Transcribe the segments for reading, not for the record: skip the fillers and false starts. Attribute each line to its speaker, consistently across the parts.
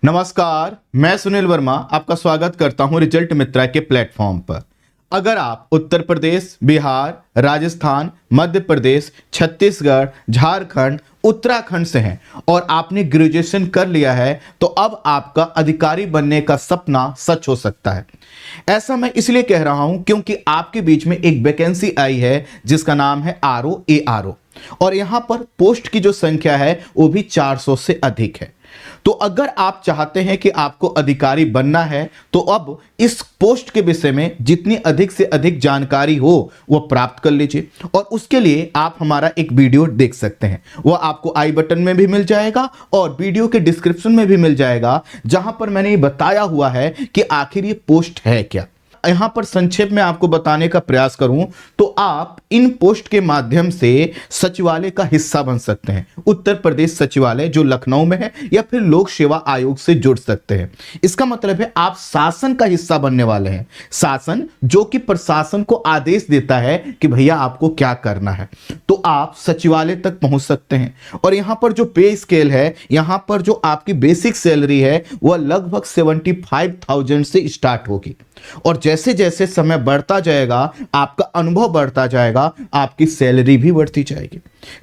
Speaker 1: नमस्कार, मैं सुनील वर्मा आपका स्वागत करता हूं रिजल्ट मित्रा के प्लेटफॉर्म पर। अगर आप उत्तर प्रदेश, बिहार, राजस्थान, मध्य प्रदेश, छत्तीसगढ़, झारखंड, उत्तराखंड से हैं और आपने ग्रेजुएशन कर लिया है तो अब आपका अधिकारी बनने का सपना सच हो सकता है। ऐसा मैं इसलिए कह रहा हूं क्योंकि आपके बीच में एक वैकेंसी आई है जिसका नाम है RO और यहां पर पोस्ट की जो संख्या है वो भी 400 से अधिक है। तो अगर आप चाहते हैं कि आपको अधिकारी बनना है तो अब इस पोस्ट के विषय में जितनी अधिक से अधिक जानकारी हो वो प्राप्त कर लीजिए और उसके लिए आप हमारा एक वीडियो देख सकते हैं। वो आपको आई बटन में भी मिल जाएगा और वीडियो के डिस्क्रिप्शन में भी मिल जाएगा, जहां पर मैंने ये बताया हुआ है कि आखिर ये पोस्ट है क्या। यहां पर संक्षेप में आपको बताने का प्रयास करूं तो आप इन पोस्ट के माध्यम से सचिवालय का हिस्सा बन सकते हैं। उत्तर प्रदेश सचिवालय जो लखनऊ में है या फिर लोक सेवा आयोग से जुड़ सकते हैं। इसका मतलब है आप शासन का हिस्सा बनने वाले हैं। शासन जो कि प्रशासन को आदेश देता है कि भैया आपको क्या करना है, तो आप सचिवालय तक पहुंच सकते हैं। और यहां पर जो पे स्केल है, यहां पर जो आपकी बेसिक सैलरी है वह लगभग 75,000 से स्टार्ट होगी और जैसे जैसे समय बढ़ता जाएगा, आपका अनुभव बढ़ता जाएगा, आपकी सैलरी भी बढ़ती जाएगी।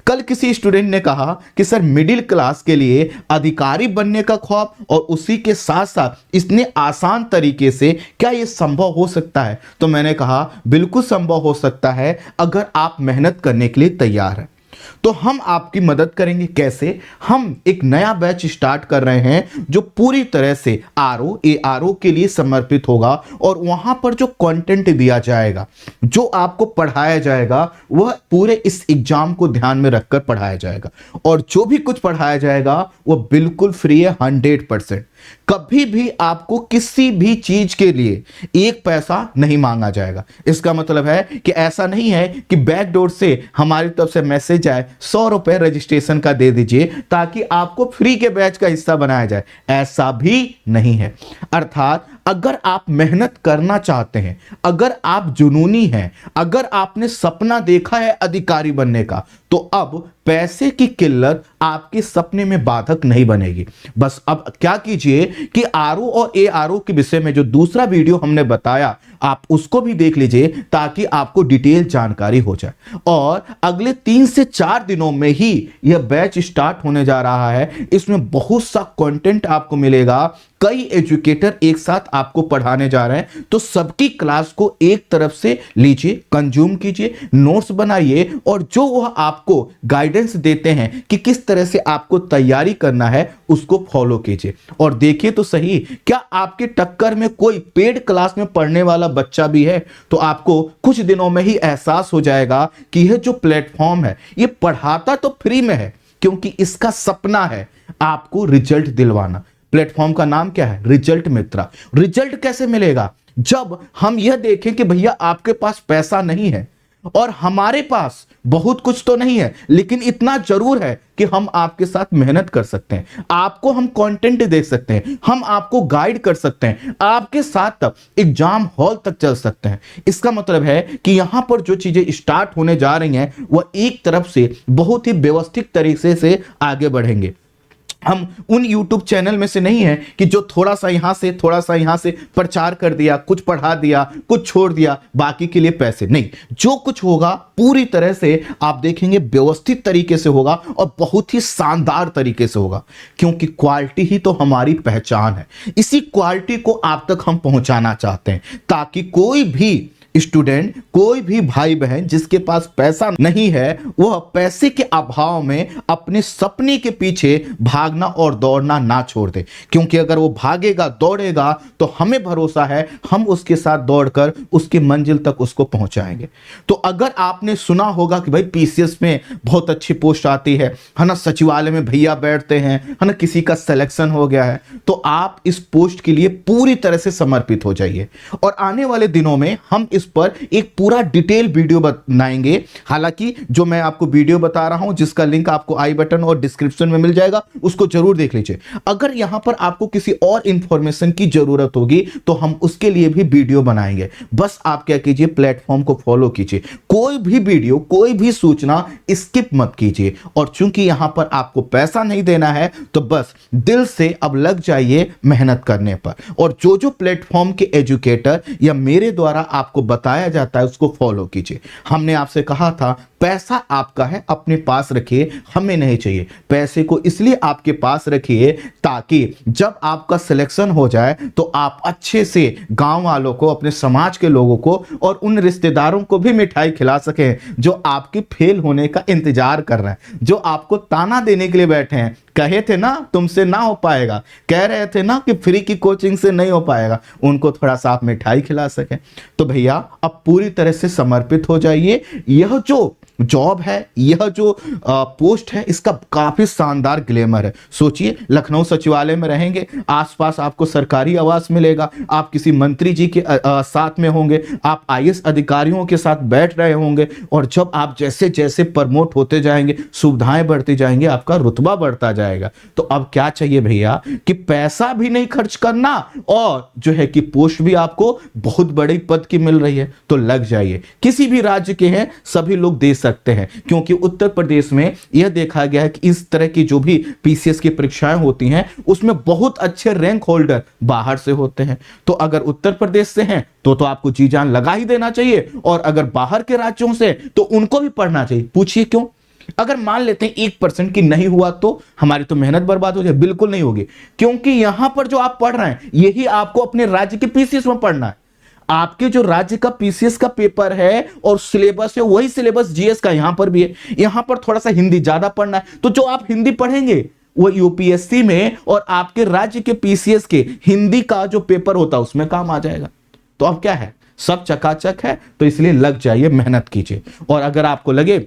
Speaker 1: कल किसी स्टूडेंट ने कहा कि सर मिडिल क्लास के लिए अधिकारी बनने का ख्वाब और उसी के साथ साथ इतने आसान तरीके से क्या यह संभव हो सकता है? तो मैंने कहा बिल्कुल संभव हो सकता है अगर आप मेहनत करने के लिए तैयार हैं। तो हम आपकी मदद करेंगे। कैसे? हम एक नया बैच स्टार्ट कर रहे हैं जो पूरी तरह से RO के लिए समर्पित होगा और वहां पर जो कंटेंट दिया जाएगा, जो आपको पढ़ाया जाएगा, वह पूरे इस एग्जाम को ध्यान में रखकर पढ़ाया जाएगा और जो भी कुछ पढ़ाया जाएगा वह बिल्कुल फ्री है, 100%। कभी भी आपको किसी भी चीज के लिए एक पैसा नहीं मांगा जाएगा। इसका मतलब है कि ऐसा नहीं है कि बैकडोर से हमारी तरफ से मैसेज आए 100 रुपए रजिस्ट्रेशन का दे दीजिए ताकि आपको फ्री के बैच का हिस्सा बनाया जाए, ऐसा भी नहीं है। अर्थात अगर आप मेहनत करना चाहते हैं, अगर आप जुनूनी हैं, अगर आपने सपना देखा है अधिकारी बनने का, तो अब पैसे की किल्लत आपके सपने में बाधक नहीं बनेगी। बस अब क्या कीजिए कि RO और ARO के विषय में जो दूसरा वीडियो हमने बताया आप उसको भी देख लीजिए ताकि आपको डिटेल जानकारी हो जाए। और अगले 3 से 4 दिनों में ही यह बैच स्टार्ट होने जा रहा है। इसमें बहुत सा कंटेंट आपको मिलेगा, कई एजुकेटर एक साथ आपको पढ़ाने जा रहे हैं। तो सबकी क्लास को एक तरफ से लीजिए, कंज्यूम कीजिए, नोट्स बनाइए और जो वह आपको गाइडेंस देते हैं कि किस तरह से आपको तैयारी करना है उसको फॉलो कीजिए। और देखिए तो सही, क्या आपके टक्कर में कोई पेड क्लास में पढ़ने वाला बच्चा भी है? तो आपको कुछ दिनों में ही एहसास हो जाएगा कि यह जो प्लेटफॉर्म है ये पढ़ाता तो फ्री में है क्योंकि इसका सपना है आपको रिजल्ट दिलवाना। प्लेटफॉर्म का नाम क्या है? रिजल्ट मित्रा। रिजल्ट कैसे मिलेगा? जब हम यह देखें कि भैया आपके पास पैसा नहीं है और हमारे पास बहुत कुछ तो नहीं है, लेकिन इतना जरूर है कि हम आपके साथ मेहनत कर सकते हैं, आपको हम कंटेंट दे सकते हैं, हम आपको गाइड कर सकते हैं, आपके साथ तक एग्जाम हॉल तक चल सकते हैं। इसका मतलब है कि यहां पर जो चीजें स्टार्ट होने जा रही हैं वह एक तरफ से बहुत ही व्यवस्थित तरीके से आगे बढ़ेंगे। हम उन YouTube चैनल में से नहीं है कि जो थोड़ा सा यहां से प्रचार कर दिया, कुछ पढ़ा दिया, कुछ छोड़ दिया, बाकी के लिए पैसे नहीं। जो कुछ होगा पूरी तरह से आप देखेंगे व्यवस्थित तरीके से होगा और बहुत ही शानदार तरीके से होगा क्योंकि क्वालिटी ही तो हमारी पहचान है। इसी क्वालिटी को आप तक हम पहुंचाना चाहते हैं ताकि कोई भी स्टूडेंट, कोई भी भाई बहन जिसके पास पैसा नहीं है वह पैसे के अभाव में अपने सपने के पीछे भागना और दौड़ना ना छोड़ दे। क्योंकि अगर वो भागेगा, दौड़ेगा तो हमें भरोसा है हम उसके साथ दौड़कर उसकी मंजिल तक उसको पहुंचाएंगे। तो अगर आपने सुना होगा कि भाई PCS में बहुत अच्छी पोस्ट आती है ना, सचिवालय में भैया बैठते हैं, है ना, किसी का सिलेक्शन हो गया है, तो आप इस पोस्ट के लिए पूरी तरह से समर्पित हो जाइए और आने वाले दिनों में हम इस पर एक पूरा डिटेल वीडियो बनाएंगे। हालांकि जो मैं आपको वीडियो बता रहा हूं जिसका लिंक आपको आई बटन और डिस्क्रिप्शन में मिल जाएगा, उसको जरूर देख लीजिए। अगर यहां पर आपको किसी और इंफॉर्मेशन की जरूरत होगी तो हम उसके लिए भी वीडियो बनाएंगे। बस आप क्या कीजिए, प्लेटफॉर्म को फॉलो कीजिए, कोई भी वीडियो कोई भी सूचना स्किप मत कीजिए। और चूंकि यहां पर आपको पैसा नहीं देना है तो बस दिल से अब लग जाइए मेहनत करने पर, और जो जो प्लेटफॉर्म के एजुकेटर या मेरे द्वारा आपको बताया जाता है उसको फॉलो कीजिए। हमने आपसे कहा था पैसा आपका है, अपने पास रखिए, हमें नहीं चाहिए। पैसे को इसलिए आपके पास रखिए ताकि जब आपका सिलेक्शन हो जाए तो आप अच्छे से गांव वालों को, अपने समाज के लोगों को और उन रिश्तेदारों को भी मिठाई खिला सकें जो आपके फेल होने का इंतजार कर रहे हैं, जो आपको ताना देने के लिए बैठे हैं। कहे थे ना तुमसे ना हो पाएगा, कह रहे थे ना कि फ्री की कोचिंग से नहीं हो पाएगा, उनको थोड़ा सा आप मिठाई खिला सकें। तो भैया अब पूरी तरह से समर्पित हो जाइए। यह जो जॉब है, यह जो पोस्ट है, इसका काफी शानदार ग्लैमर है। सोचिए, लखनऊ सचिवालय में रहेंगे, आसपास आपको सरकारी आवास मिलेगा, आप किसी मंत्री जी के साथ में होंगे, आप आईएएस अधिकारियों के साथ बैठ रहे होंगे, और जब आप जैसे जैसे प्रमोट होते जाएंगे, सुविधाएं बढ़ती जाएंगे, आपका रुतबा बढ़ता जाएगा। तो अब क्या चाहिए भैया कि पैसा भी नहीं खर्च करना, और जो है कि पोस्ट भी आपको बहुत बड़ी पद की मिल रही है, तो लग जाइए। किसी भी राज्य के हैं सभी लोग दे सकते हैं, क्योंकि उत्तर प्रदेश में यह देखा गया है कि इस तरह की जो भी पीसीएस की परीक्षाएं होती हैं उसमें बहुत अच्छे रैंक होल्डर बाहर से होते हैं। तो अगर उत्तर प्रदेश से हैं तो आपको जी जान लगा ही देना चाहिए, और अगर बाहर के राज्यों से तो उनको भी पढ़ना चाहिए। पूछिए क्यों? अगर मान लेते हैं 1% की नहीं हुआ तो हमारी तो मेहनत बर्बाद हो जाए? बिल्कुल नहीं होगी, क्योंकि यहां पर जो आप पढ़ रहे हैं यही आपको अपने राज्य के पीसीएस में पढ़ना है। आपके जो राज्य का पीसीएस का पेपर है और सिलेबस है वही सिलेबस जीएस का यहां पर भी है। यहां पर थोड़ा सा हिंदी ज्यादा पढ़ना है, तो जो आप हिंदी पढ़ेंगे वो यूपीएससी में और आपके राज्य के पीसीएस के हिंदी का जो पेपर होता है उसमें काम आ जाएगा। तो अब क्या है, सब चकाचक है, तो इसलिए लग जाइए, मेहनत कीजिए। और अगर आपको लगे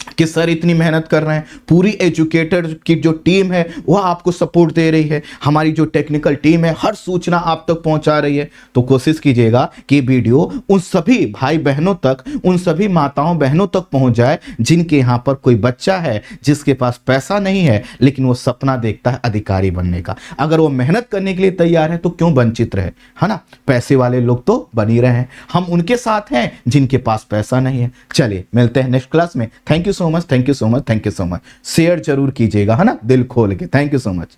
Speaker 1: कि सर इतनी मेहनत कर रहे हैं, पूरी एजुकेटर की जो टीम है वह आपको सपोर्ट दे रही है, हमारी जो टेक्निकल टीम है हर सूचना आप तक पहुंचा रही है, तो कोशिश कीजिएगा कि वीडियो उन सभी भाई बहनों तक, उन सभी माताओं बहनों तक पहुंच जाए जिनके यहाँ पर कोई बच्चा है जिसके पास पैसा नहीं है लेकिन वो सपना देखता है अधिकारी बनने का। अगर वो मेहनत करने के लिए तैयार है तो क्यों वंचित रहे, है ना। पैसे वाले लोग तो बन ही रहे हैं, हम उनके साथ हैं जिनके पास पैसा नहीं है। चलिए मिलते हैं नेक्स्ट क्लास में। Thank you so much, thank you so much, thank you so much. Share जरूर कीजिएगा, है ना, दिल खोल के। Thank you so much.